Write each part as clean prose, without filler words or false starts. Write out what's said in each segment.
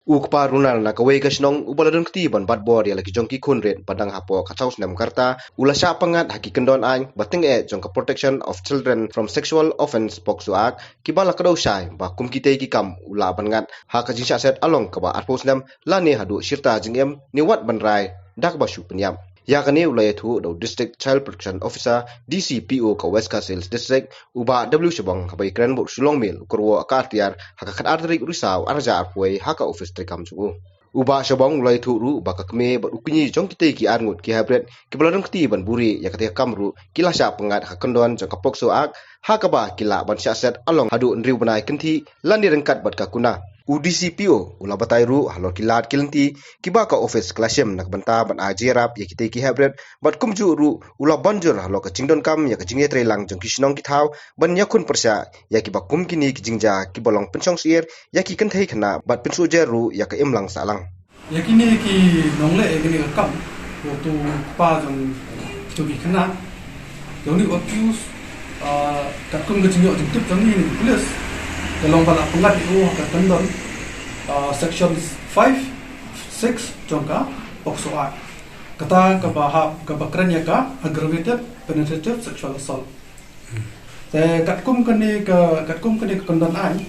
Ukpa runal na kawai kasnong ubaladun kti ban batbor ya lagi jongki kunret padang hapo kacaus nam karta ulasya pangat haki kendon ain bating jongka protection of children from sexual offense pokso ak kibala kadau syai ba kum kite ki kam ula bangat ha kajing set along kaba arpos nam lani hadu sirta jingem niwat banrai dak basu penyam ya kani ulaya thu do district child protection officer DCPO ka West Castles district uba W Shabang kabai kran bu sulong mil kurwo akartiar hakakat arterik risau arja arpoi haka office trikam chu uba Shabang ulaya thu ru baka kme ba ukni jong kite ki arngut ki habret ki baladam kti ban buri ya kate kamru kilasya pengat hakandon jong kapokso ak hakaba kila ban set along hadu nriu banai kenti landi rengkat bat kakuna UDCPO ula batai ru halor kilat kilenti kiba ka office klasem nak banta ban ajerap ya kite ki habret bat kumju ru ula banjur halor ka jingdon kam ya ka jingye trelang jong kisnong ki thau ban yakun persya ya kiba kum kini ki jingja ki bolong penchong sier ya ki kenthai khana bat pensu ru ya ka imlang salang ya kini ki nongle kini ka kam waktu pa jong to bi khana jong ni accuse ka kum ka jingyo jing tip jong ni police dalam balak pengat itu akan section 5, 6 jongka pokso act kata kebakaran ya ka aggravated penetrative sexual assault. Katkum kene kendon ai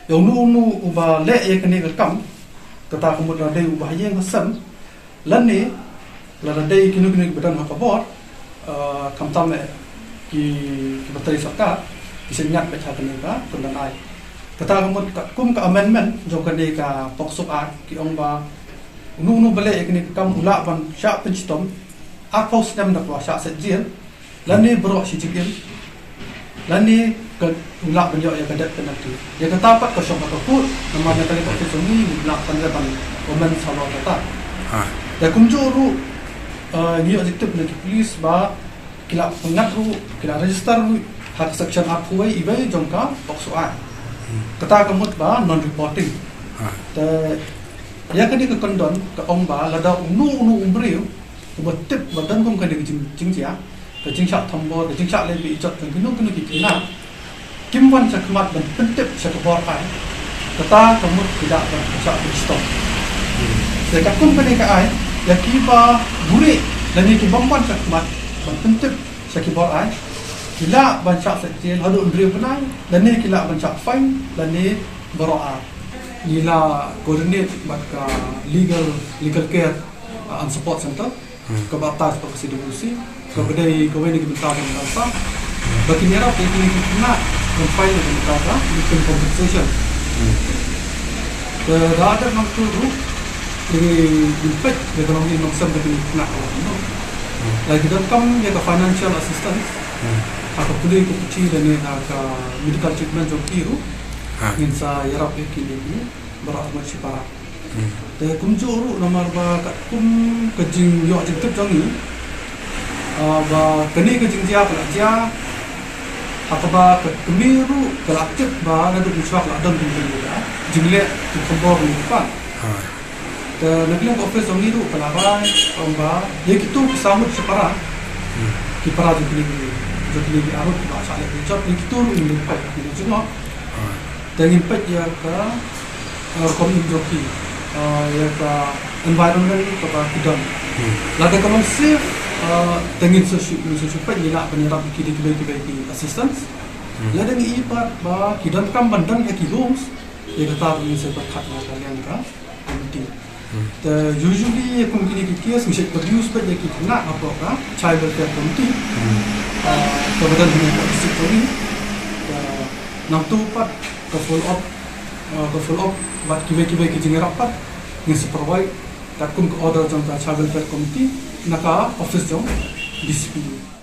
yang nu uba le ya kene ka kam kata kemudian ada ubah yang hasan lani ladai kinu badan hakabor kam tame ki bateri sarkar bisa nyat baca kene ka kendon ai kata kemudian ka amendment jong kene ka pokso act ki ong ba nu bale kene kam ula ban sya pencitom apos nam da sya sejil lani bro si jigil lani ke ula ban yo ya kadat penalti ya kata pat ko syong ka ku namanya kali ko sungi ula pan omen salo kata da kumjuru ni objektif ni police ba kila pengat ru kila register ru hak section akuai ibai jongka pokso act kata kemut ba non reporting ya kadi ke kondon ke omba lada unu umbriu betip badan kum kadi jingja ke jingsak tombor ke jingsak lebi ijot kan kinu kina kimwan sakmat dan pentip sakbor ai kata kemut tidak bersak stop dekat kum kadi ke ai ya kiba buri dan ki bamban sakmat dan pentip sakbor ai kila bancak sekjen hadu ndriu penai dan ni kila bancak fine dan ni beroa ila coordinate maka legal care and support center ke batas persidusi ke bedai ke wani kita dan rasa bagi merah ini kena compile dengan kata dengan compensation ke ada waktu tu ini impact ekonomi maksud bagi kena lagi dalam ya ke financial assistance aku boleh kecil dan ni ke medical treatment jom kiru ingin saya yarap kini berat macam para. Tapi kumjuru nomor ba kum kejing yo jengtep jangi. Ba kini kejing dia pelajar. Hakaba kemiru kelaktif ba ada usah ladan tinggal dia. Jingle tu kembor ni kan. Dan negeri office jangi tu pelajar ba dia itu samut separa. Kipara jadi arut ba sale job itu ini pak ini juga. Dan impact ya ke community ya ke environment ke kidon lada kalau safe dengan sesuatu ni nak penyerap kidi assistance lada ni ibat ba kidon kam bandan ya kilums ya kata ini seperti nak kalian ka community usually community kias mesti produce pada kita nak apa ka child welfare committee kemudian ini sektori nak tu pat ke follow up buat kibai kijing rapat yang supervise takum ke order jong child welfare committee naka office jong DCPO